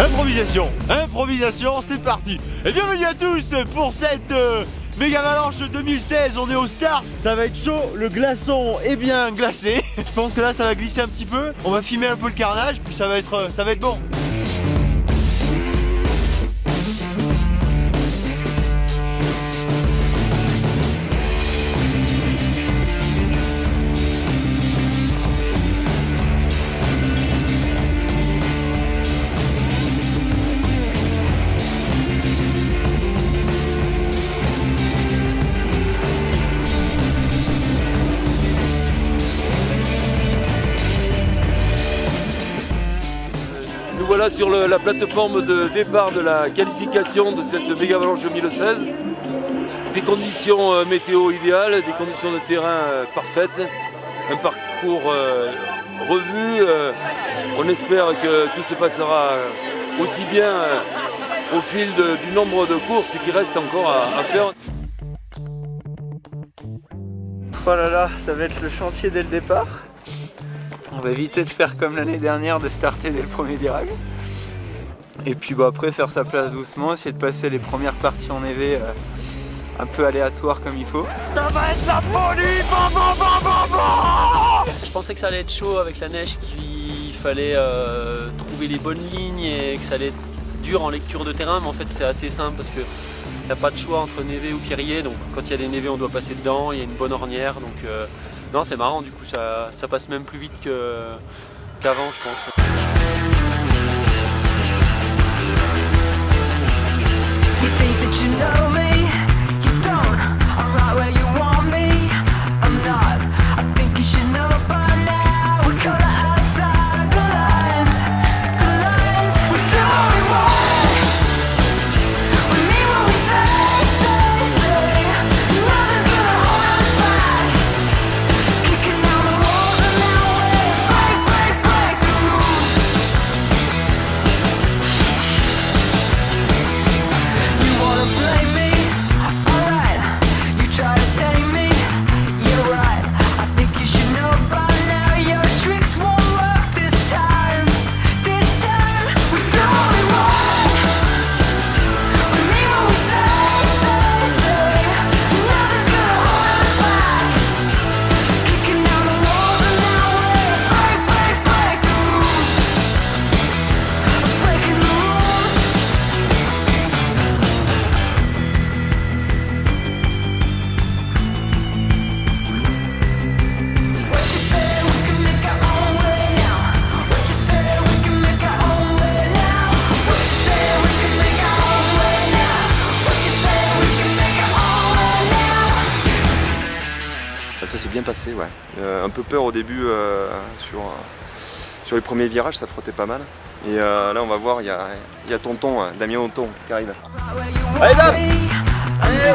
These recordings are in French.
Improvisation, improvisation, c'est parti. Et bienvenue à tous pour cette méga avalanche 2016. On est au start, ça va être chaud, le glaçon est bien glacé. Je pense que là ça va glisser un petit peu. On va filmer un peu le carnage, puis ça va être bon. Nous voilà sur la plateforme de départ de la qualification de cette méga avalanche 2016. Des conditions météo idéales, des conditions de terrain parfaites, un parcours revu. On espère que tout se passera aussi bien au fil du nombre de courses qui reste encore à faire. Oh là là, ça va être le chantier dès le départ. On va éviter de faire comme l'année dernière, de starter dès le premier virage. Et puis après faire sa place doucement, essayer de passer les premières parties ennévées un peu aléatoires comme il faut. Ça va être la folie. Bon, bon, bon, bon, bon. Je pensais que ça allait être chaud avec la neige, qu'il fallait trouver les bonnes lignes et que ça allait être dur en lecture de terrain, mais en fait c'est assez simple parce qu'il n'y a pas de choix entre névé ou pierrier, donc quand il y a des névés on doit passer dedans, il y a une bonne ornière, donc non c'est marrant, du coup ça passe même plus vite qu'avant je pense. Ça s'est bien passé, ouais. Un peu peur au début sur les premiers virages, ça frottait pas mal. Et là on va voir, il y a tonton, Damien Honton qui arrive. Allez, là. Allez.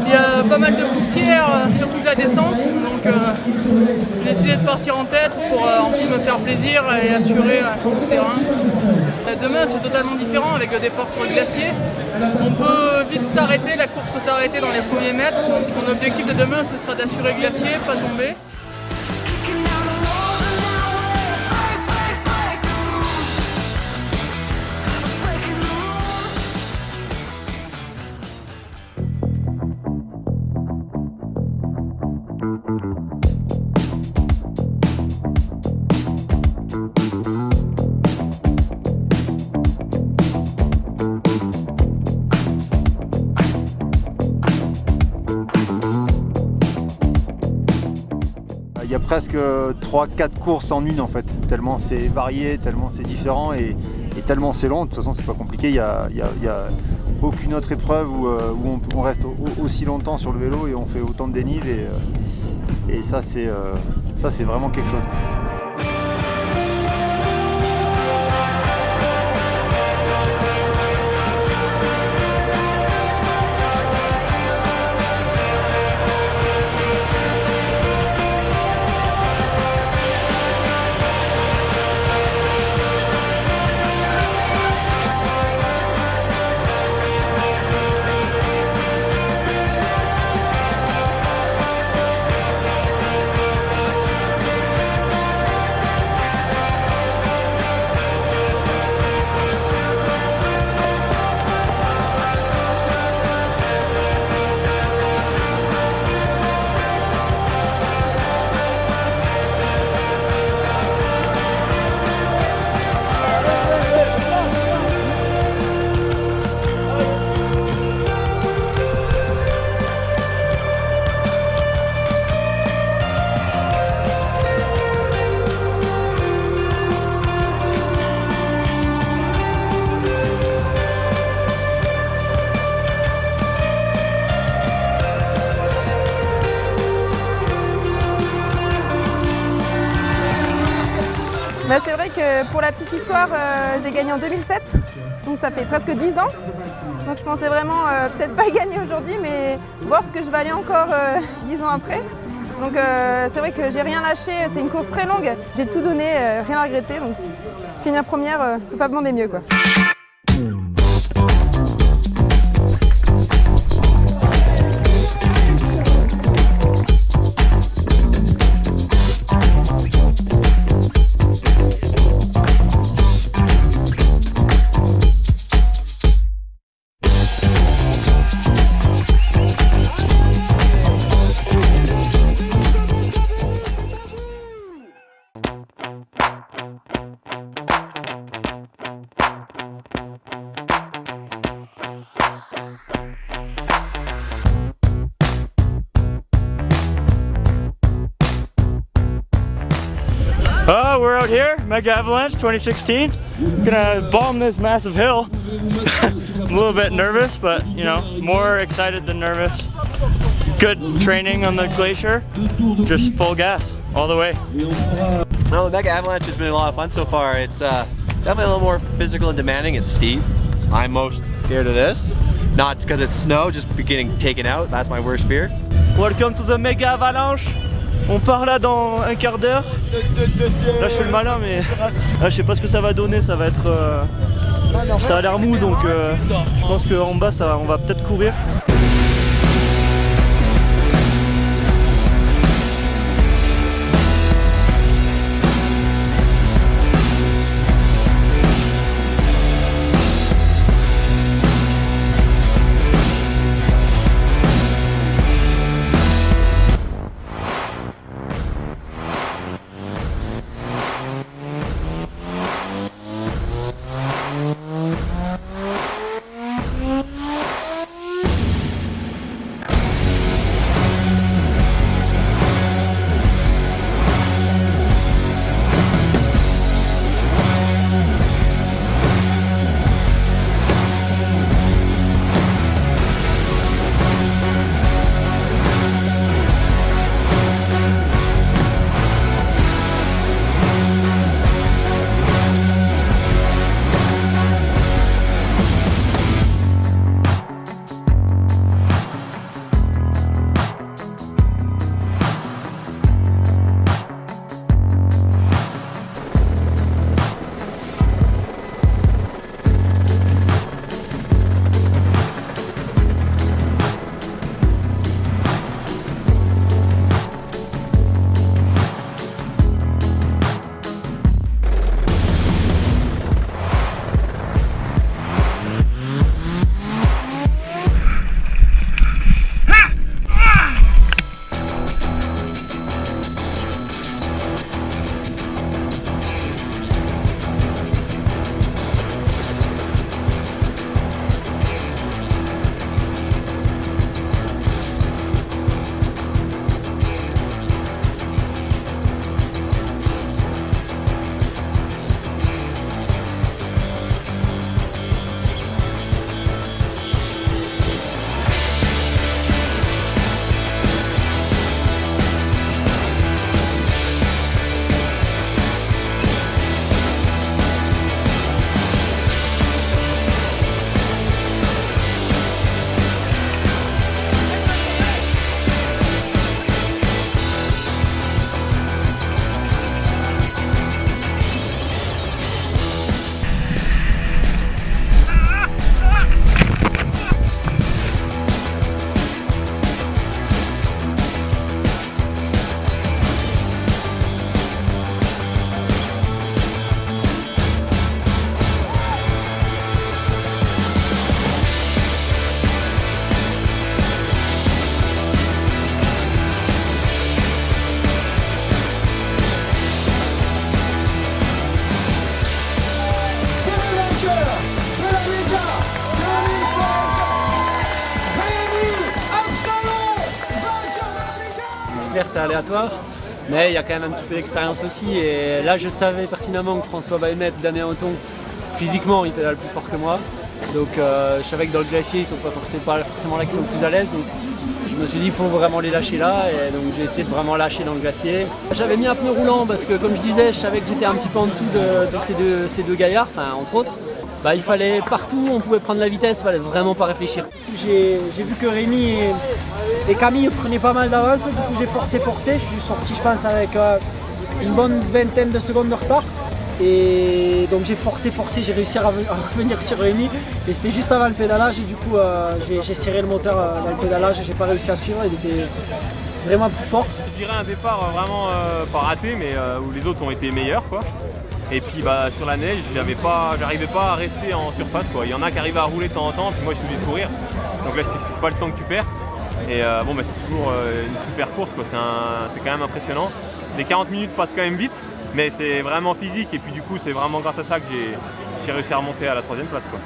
Il y a pas mal de poussière sur toute la descente, donc j'ai décidé de partir en tête pour ensuite me faire plaisir et assurer tout le terrain. Demain c'est totalement différent avec le départ sur le glacier. On peut vite s'arrêter, la course peut s'arrêter dans les premiers mètres, donc mon objectif de demain ce sera d'assurer le glacier, pas tomber. presque 3-4 courses en une en fait, tellement c'est varié, tellement c'est différent et tellement c'est long. De toute façon c'est pas compliqué, il y a aucune autre épreuve où on reste aussi longtemps sur le vélo et on fait autant de dénive et ça c'est vraiment quelque chose. Bah, c'est vrai que pour la petite histoire, j'ai gagné en 2007, donc ça fait presque 10 ans. Donc je pensais vraiment peut-être pas gagner aujourd'hui, mais voir ce que je valais encore 10 ans après. Donc c'est vrai que j'ai rien lâché, c'est une course très longue, j'ai tout donné, rien à regretter. Donc finir première, peut pas demander mieux quoi. We're out here, Mega Avalanche 2016. Gonna bomb this massive hill. I'm a little bit nervous, but you know, more excited than nervous. Good training on the glacier, just full gas all the way. Well, the Mega Avalanche has been a lot of fun so far. It's definitely a little more physical and demanding. It's steep. I'm most scared of this. Not because it's snow, just getting taken out. That's my worst fear. Welcome to the Mega Avalanche. On part là dans un quart d'heure. Là je fais le malin mais là, je sais pas ce que ça va donner, ça va être ça a l'air mou donc je pense qu'en bas on va peut-être courir. clair, c'est aléatoire. Mais il y a quand même un petit peu d'expérience aussi. Et là, je savais pertinemment que François Baillemet, Damien Othon, physiquement, il pédale plus fort que moi. Donc je savais que dans le glacier, ils ne sont pas forcément là qui sont plus à l'aise. Donc je me suis dit, il faut vraiment les lâcher là. Et donc j'ai essayé de vraiment lâcher dans le glacier. J'avais mis un pneu roulant parce que, comme je disais, je savais que j'étais un petit peu en dessous de ces deux gaillards, enfin entre autres. Bah, il fallait partout, on pouvait prendre la vitesse, il fallait vraiment pas réfléchir. J'ai vu que Rémi et Camille prenaient pas mal d'avance, du coup j'ai forcé, je suis sorti je pense avec une bonne vingtaine de secondes de retard. Et donc j'ai forcé, j'ai réussi à revenir sur Rémi et c'était juste avant le pédalage et du coup j'ai serré le moteur dans le pédalage et j'ai pas réussi à suivre, il était vraiment plus fort. Je dirais un départ vraiment pas raté mais où les autres ont été meilleurs quoi. Et puis bah, sur la neige, j'arrivais pas à rester en surface quoi. Il y en a qui arrivaient à rouler de temps en temps, puis moi je suis obligé de courir. Donc là je t'explique pas le temps que tu perds. Et bon bah, c'est toujours une super course quoi, c'est quand même impressionnant. Les 40 minutes passent quand même vite, mais c'est vraiment physique et puis du coup c'est vraiment grâce à ça que j'ai réussi à remonter à la 3e place quoi.